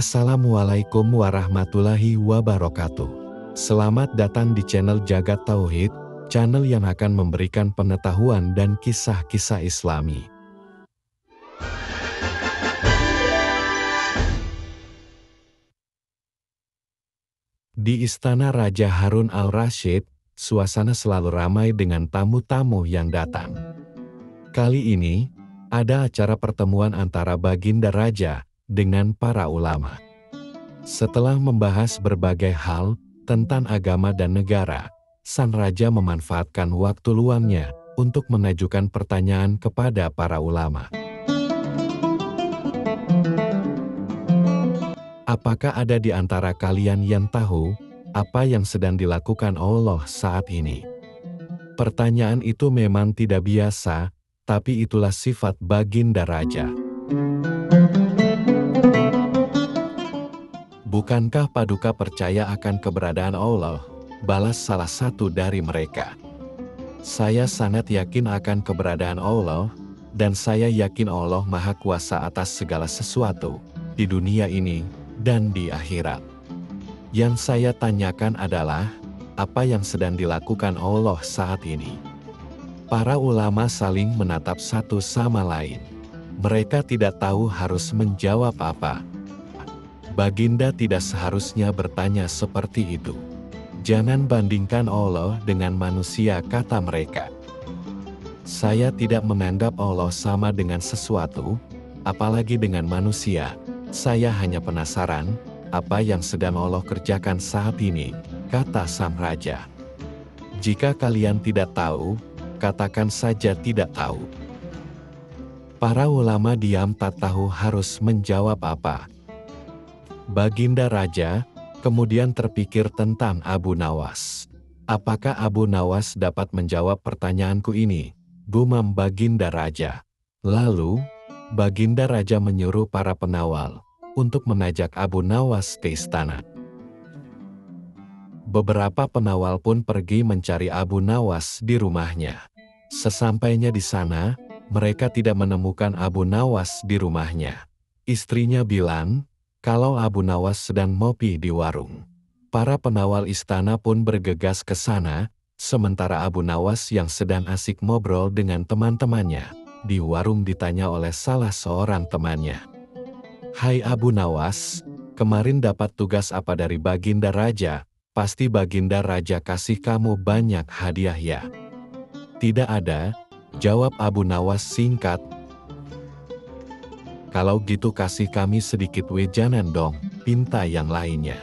Assalamualaikum warahmatullahi wabarakatuh. Selamat datang di channel Jagat Tauhid, channel yang akan memberikan pengetahuan dan kisah-kisah Islami. Di Istana Raja Harun al-Rasyid, suasana selalu ramai dengan tamu-tamu yang datang. Kali ini, ada acara pertemuan antara Baginda Raja dengan para ulama. Setelah membahas berbagai hal tentang agama dan negara, sang raja memanfaatkan waktu luangnya untuk mengajukan pertanyaan kepada para ulama. Apakah ada di antara kalian yang tahu apa yang sedang dilakukan Allah saat ini? Pertanyaan itu memang tidak biasa, tapi itulah sifat Baginda Raja. Bukankah Paduka percaya akan keberadaan Allah? Balas salah satu dari mereka. Saya sangat yakin akan keberadaan Allah, dan saya yakin Allah Maha Kuasa atas segala sesuatu, di dunia ini dan di akhirat. Yang saya tanyakan adalah, apa yang sedang dilakukan Allah saat ini? Para ulama saling menatap satu sama lain. Mereka tidak tahu harus menjawab apa. Baginda tidak seharusnya bertanya seperti itu. Jangan bandingkan Allah dengan manusia, kata mereka. Saya tidak menganggap Allah sama dengan sesuatu, apalagi dengan manusia. Saya hanya penasaran, apa yang sedang Allah kerjakan saat ini, kata sang raja. Jika kalian tidak tahu, katakan saja tidak tahu. Para ulama diam tak tahu harus menjawab apa. Baginda Raja kemudian terpikir tentang Abu Nawas. Apakah Abu Nawas dapat menjawab pertanyaanku ini? Gumam Baginda Raja. Lalu, Baginda Raja menyuruh para penawal untuk mengajak Abu Nawas ke istana. Beberapa penawal pun pergi mencari Abu Nawas di rumahnya. Sesampainya di sana, mereka tidak menemukan Abu Nawas di rumahnya. Istrinya bilang, kalau Abu Nawas sedang ngopi di warung. Para penawal istana pun bergegas ke sana, sementara Abu Nawas yang sedang asik ngobrol dengan teman-temannya di warung ditanya oleh salah seorang temannya. Hai Abu Nawas, kemarin dapat tugas apa dari Baginda Raja? Pasti Baginda Raja kasih kamu banyak hadiah ya? Tidak ada, jawab Abu Nawas singkat. Kalau gitu kasih kami sedikit wejangan dong, pinta yang lainnya.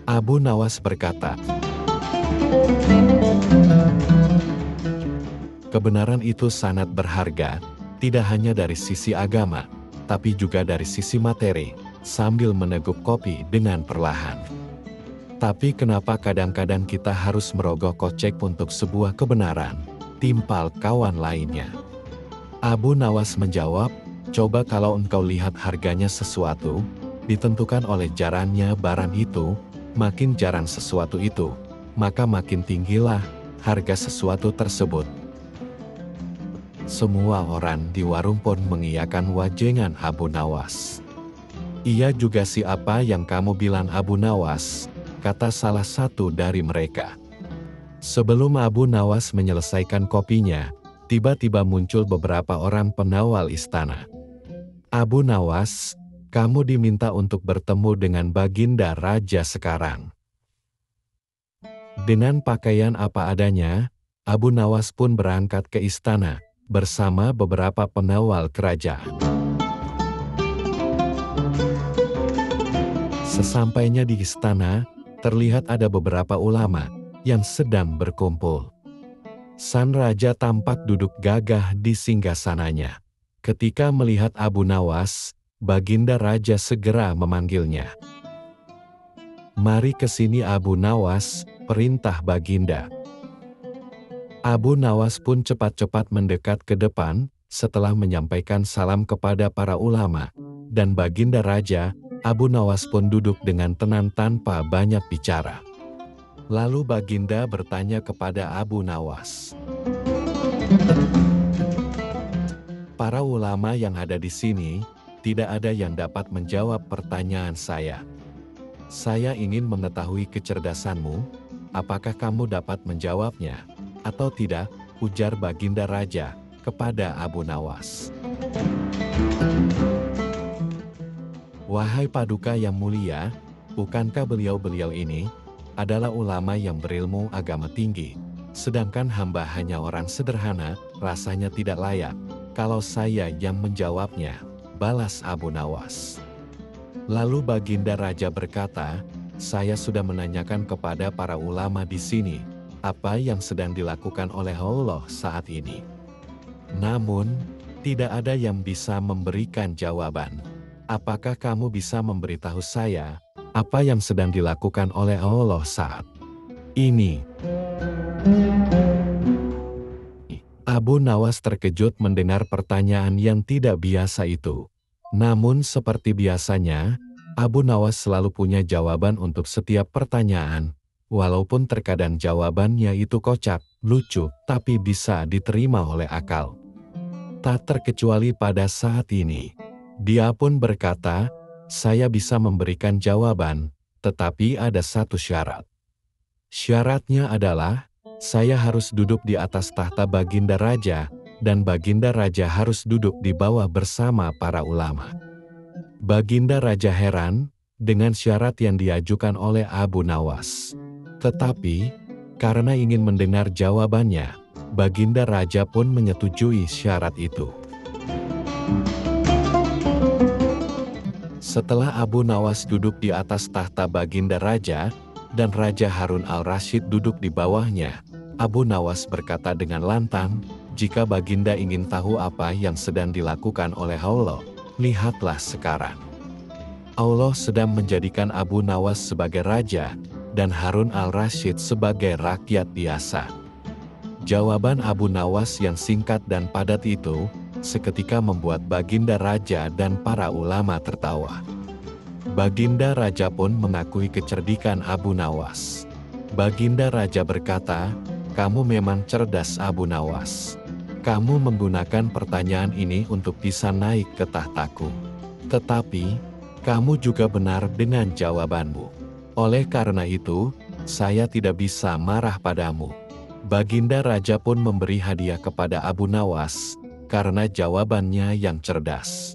Abu Nawas berkata, kebenaran itu sangat berharga, tidak hanya dari sisi agama, tapi juga dari sisi materi, sambil meneguk kopi dengan perlahan. Tapi kenapa kadang-kadang kita harus merogoh kocek untuk sebuah kebenaran, timpal kawan lainnya. Abu Nawas menjawab, coba kalau engkau lihat harganya sesuatu, ditentukan oleh jarangnya barang itu, makin jarang sesuatu itu, maka makin tinggilah harga sesuatu tersebut. Semua orang di warung pun mengiyakan wajengan Abu Nawas. Iya juga sih apa yang kamu bilang Abu Nawas, kata salah satu dari mereka. Sebelum Abu Nawas menyelesaikan kopinya, tiba-tiba muncul beberapa orang penawal istana. Abu Nawas, kamu diminta untuk bertemu dengan Baginda Raja sekarang. Dengan pakaian apa adanya, Abu Nawas pun berangkat ke istana bersama beberapa penawal kerajaan. Sesampainya di istana, terlihat ada beberapa ulama yang sedang berkumpul. Sang raja tampak duduk gagah di singgasananya. Ketika melihat Abu Nawas, Baginda Raja segera memanggilnya. Mari ke sini Abu Nawas, perintah Baginda. Abu Nawas pun cepat-cepat mendekat ke depan, setelah menyampaikan salam kepada para ulama, dan Baginda Raja, Abu Nawas pun duduk dengan tenang tanpa banyak bicara. Lalu Baginda bertanya kepada Abu Nawas. Para ulama yang ada di sini tidak ada yang dapat menjawab pertanyaan saya. Saya ingin mengetahui kecerdasanmu, apakah kamu dapat menjawabnya, atau tidak, ujar Baginda Raja kepada Abu Nawas. Wahai Paduka yang mulia, bukankah beliau-beliau ini adalah ulama yang berilmu agama tinggi, sedangkan hamba hanya orang sederhana, rasanya tidak layak kalau saya yang menjawabnya, balas Abu Nawas. Lalu Baginda Raja berkata, saya sudah menanyakan kepada para ulama di sini, apa yang sedang dilakukan oleh Allah saat ini. Namun, tidak ada yang bisa memberikan jawaban. Apakah kamu bisa memberitahu saya, apa yang sedang dilakukan oleh Allah saat ini? Abu Nawas terkejut mendengar pertanyaan yang tidak biasa itu. Namun seperti biasanya, Abu Nawas selalu punya jawaban untuk setiap pertanyaan, walaupun terkadang jawabannya itu kocak, lucu, tapi bisa diterima oleh akal. Tak terkecuali pada saat ini. Dia pun berkata, saya bisa memberikan jawaban, tetapi ada satu syarat. Syaratnya adalah, saya harus duduk di atas tahta Baginda Raja, dan Baginda Raja harus duduk di bawah bersama para ulama. Baginda Raja heran dengan syarat yang diajukan oleh Abu Nawas. Tetapi, karena ingin mendengar jawabannya, Baginda Raja pun menyetujui syarat itu. Setelah Abu Nawas duduk di atas tahta Baginda Raja, dan Raja Harun al-Rasyid duduk di bawahnya, Abu Nawas berkata dengan lantang, jika Baginda ingin tahu apa yang sedang dilakukan oleh Allah, lihatlah sekarang. Allah sedang menjadikan Abu Nawas sebagai raja, dan Harun al-Rasyid sebagai rakyat biasa. Jawaban Abu Nawas yang singkat dan padat itu, seketika membuat Baginda Raja dan para ulama tertawa. Baginda Raja pun mengakui kecerdikan Abu Nawas. Baginda Raja berkata, kamu memang cerdas Abu Nawas. Kamu menggunakan pertanyaan ini untuk bisa naik ke tahtaku. Tetapi, kamu juga benar dengan jawabanmu. Oleh karena itu, saya tidak bisa marah padamu. Baginda Raja pun memberi hadiah kepada Abu Nawas, karena jawabannya yang cerdas.